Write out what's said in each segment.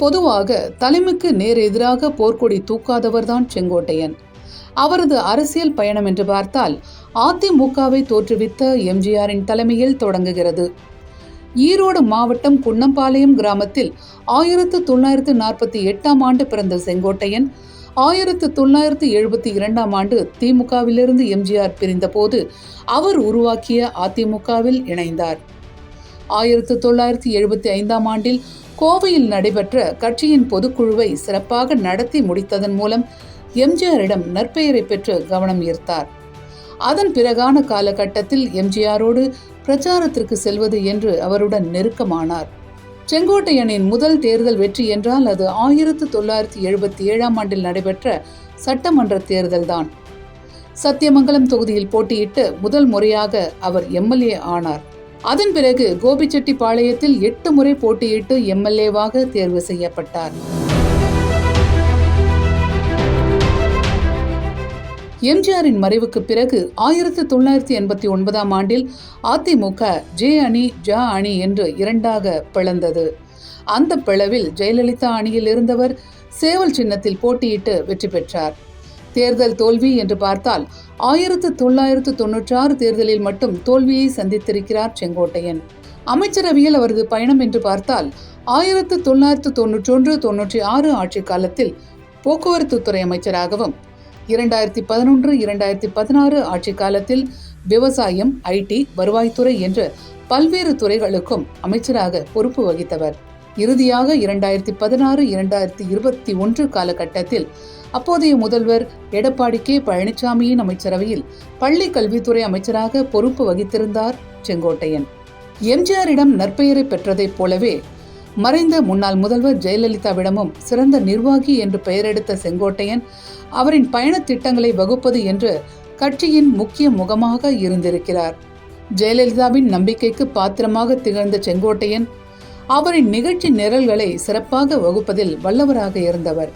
பொதுவாக தலைமைக்கு நேர் எதிராக போர்க்கொடி தூக்காதவர்தான் செங்கோட்டையன். அவரது அரசியல் பயணம் என்று பார்த்தால் அதிமுகவை தோற்றுவித்த எம்ஜிஆரின் தலைமையில் தொடங்குகிறது. ஈரோடு மாவட்டம் குன்னம்பாளையம் கிராமத்தில் 1948 ஆண்டு பிறந்த செங்கோட்டையன் 1972 ஆண்டு திமுகவிலிருந்து எம்ஜிஆர் பிரிந்த போது அவர் உருவாக்கிய அதிமுகவில் இணைந்தார். 1975 ஆண்டில் கோவையில் நடைபெற்ற கட்சியின் பொதுக்குழுவை சிறப்பாக நடத்தி முடித்ததன் மூலம் எம்ஜிஆரிடம் நற்பெயரை பெற்று கவனம் ஈர்த்தார். அதன் பிறகான காலகட்டத்தில் எம்ஜிஆரோடு பிரச்சாரத்திற்கு செல்வது என்று அவருடன் நெருக்கமானார். செங்கோட்டையனின் முதல் தேர்தல் வெற்றி என்றால் அது 1977 ஆண்டில் நடைபெற்ற சட்டமன்ற தேர்தல்தான். சத்தியமங்கலம் தொகுதியில் போட்டியிட்டு முதல் முறையாக அவர் எம்எல்ஏ ஆனார். அதன் பிறகு கோபிச்செட்டிப்பாளையத்தில் 8 முறை போட்டியிட்டு எம்எல்ஏவாக தேர்வு செய்யப்பட்டார். எம்ஜிஆரின் மறைவுக்கு பிறகு 1989 ஆண்டில் அதிமுக ஜே அணி ஜ அணி என்று இரண்டாக பிளந்தது. அந்த பிளவில் ஜெயலலிதா அணியில் இருந்தவர் சேவல் சின்னத்தில் போட்டியிட்டு வெற்றி பெற்றார். தேர்தல் தோல்வி என்று பார்த்தால் 1996 தேர்தலில் மட்டும் தோல்வியை சந்தித்திருக்கிறார் செங்கோட்டையன். அமைச்சரவையில் அவரது பயணம் என்று பார்த்தால் 1991-96 ஆட்சி காலத்தில் போக்குவரத்து துறை அமைச்சராகவும் 2011-2016 ஆட்சி காலத்தில் விவசாயம், ஐடி, வருவாய்த்துறை என்று பல்வேறு துறைகளுக்கும் அமைச்சராக பொறுப்பு வகித்தவர். இறுதியாக 2016-2021 காலகட்டத்தில் அப்போதைய முதல்வர் எடப்பாடி கே பழனிசாமியின் அமைச்சரவையில் பள்ளி கல்வித்துறை அமைச்சராக பொறுப்பு வகித்திருந்தார் செங்கோட்டையன். எம்ஜிஆரிடம் நற்பெயரை பெற்றதைப் போலவே மறைந்த முன்னாள் முதல்வர் ஜெயலலிதாவிடமும் சிறந்த நிர்வாகி என்று பெயரெடுத்த செங்கோட்டையன் அவரின் பயண திட்டங்களை வகுப்பது என்று கட்சியின் முக்கிய முகமாக இருந்திருக்கிறார். ஜெயலலிதாவின் நம்பிக்கைக்கு பாத்திரமாக திகழ்ந்த செங்கோட்டையன் அவரின் நிகழ்ச்சி நிரல்களை சிறப்பாக வகுப்பதில் வல்லவராக இருந்தவர்.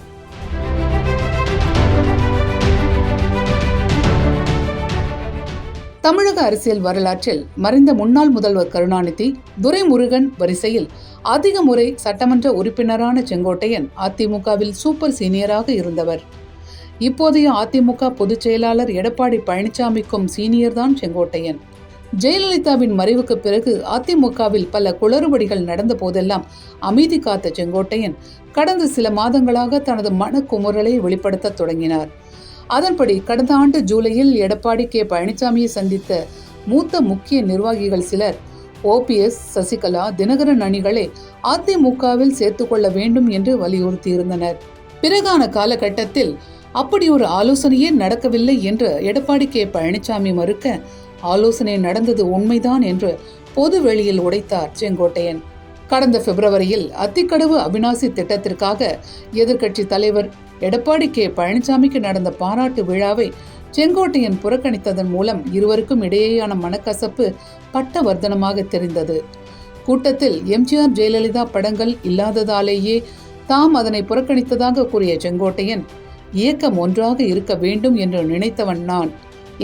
தமிழக அரசியல் வரலாற்றில் மறைந்த முன்னாள் முதல்வர் கருணாநிதி, துரைமுருகன் வரிசையில் அதிக முறை சட்டமன்ற உறுப்பினரான செங்கோட்டையன் அதிமுகவில் சூப்பர் சீனியராக இருந்தவர். இப்போதைய அதிமுக பொதுச் செயலாளர் எடப்பாடி பழனிசாமிக்கும் சீனியர் தான் செங்கோட்டையன். ஜெயலலிதாவின் மறைவுக்கு பிறகு அதிமுகவில் பல குளறுபடிகள் நடந்த போதெல்லாம் அமைதி காத்த செங்கோட்டையன் கடந்த சில மாதங்களாக தனது மனக்குமுறலை வெளிப்படுத்த தொடங்கினார். அதன்படி கடந்த ஆண்டு ஜூலையில் எடப்பாடி கே பழனிசாமியை சந்தித்த மூத்த முக்கிய நிர்வாகிகள் சிலர் ஓபிஎஸ், சசிகலா, தினகரன் அணிகளை அதிமுகவில் சேர்த்துக்கொள்ள வேண்டும் என்று வலியுறுத்தியிருந்தனர். பிறகான காலகட்டத்தில் அப்படி ஒரு ஆலோசனையே நடக்கவில்லை என்று எடப்பாடி கே பழனிசாமி மறுக்க, ஆலோசனை நடந்தது உண்மைதான் என்று பொது வெளியில் உடைத்தார் செங்கோட்டையன். கடந்த பிப்ரவரியில் அத்திக்கடவு அவிநாசி திட்டத்திற்காக எதிர்க்கட்சி தலைவர் எடப்பாடி கே பழனிசாமிக்கு நடந்த பாராட்டு விழாவை செங்கோட்டையன் புறக்கணித்ததன் மூலம் இருவருக்கும் இடையேயான மனக்கசப்பு பட்டவர்த்தனமாக தெரிந்தது. கூட்டத்தில் எம்ஜிஆர், ஜெயலலிதா படங்கள் இல்லாததாலேயே தாம் அதனை புறக்கணித்ததாக கூறிய செங்கோட்டையன், இயக்கம் ஒன்றாக இருக்க வேண்டும் என்று நினைத்தவன் நான்,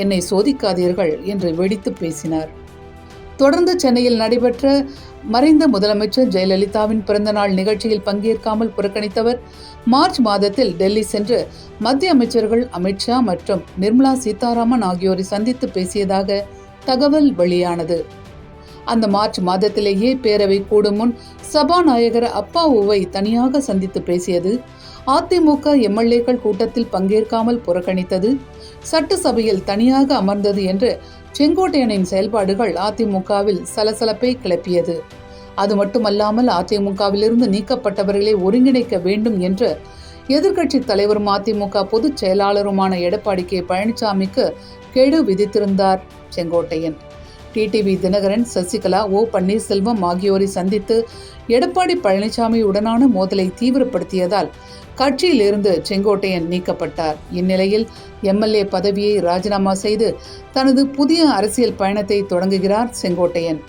என்னை சோதிக்காதீர்கள் என்று வெடித்து பேசினார். தொடர்ந்து சென்னையில் நடைபெற்ற மறைந்த முதலமைச்சர் ஜெயலலிதாவின் பிறந்தநாள் நிகழ்ச்சியில் பங்கேற்காமல் புறக்கணித்தவர் மார்ச் மாதத்தில் டெல்லி சென்று மத்திய அமைச்சர்கள் அமித்ஷா மற்றும் நிர்மலா சீதாராமன் ஆகியோரை சந்தித்து பேசியதாக தகவல் வெளியானது. அந்த மார்ச் மாதத்திலேயே பேரவை கூடும் முன் சபாநாயகர் அப்பாவுவை தனியாக சந்தித்து பேசியது, அதிமுக எம்எல்ஏக்கள் கூட்டத்தில் பங்கேற்காமல் புறக்கணித்தது, சட்டசபையில் தனியாக அமர்ந்தது என்று செங்கோட்டையனின் செயல்பாடுகள் அதிமுகவில் சலசலப்பை கிளப்பியது. அது மட்டுமல்லாமல் அதிமுகவிலிருந்து நீக்கப்பட்டவர்களை ஒருங்கிணைக்க வேண்டும் என்று எதிர்க்கட்சி தலைவரும் அதிமுக பொதுச் செயலாளருமான எடப்பாடி கே பழனிசாமிக்கு கெடு விதித்திருந்தார் செங்கோட்டையன். டிடிவி தினகரன், சசிகலா, ஓ பன்னீர்செல்வம் ஆகியோரை சந்தித்து எடப்பாடி பழனிசாமியுடனான மோதலை தீவிரப்படுத்தியதால் கட்சியிலிருந்து செங்கோட்டையன் நீக்கப்பட்டார். இந்நிலையில் எம்எல்ஏ பதவியை ராஜினாமா செய்து தனது புதிய அரசியல் பயணத்தை தொடங்குகிறார் செங்கோட்டையன்.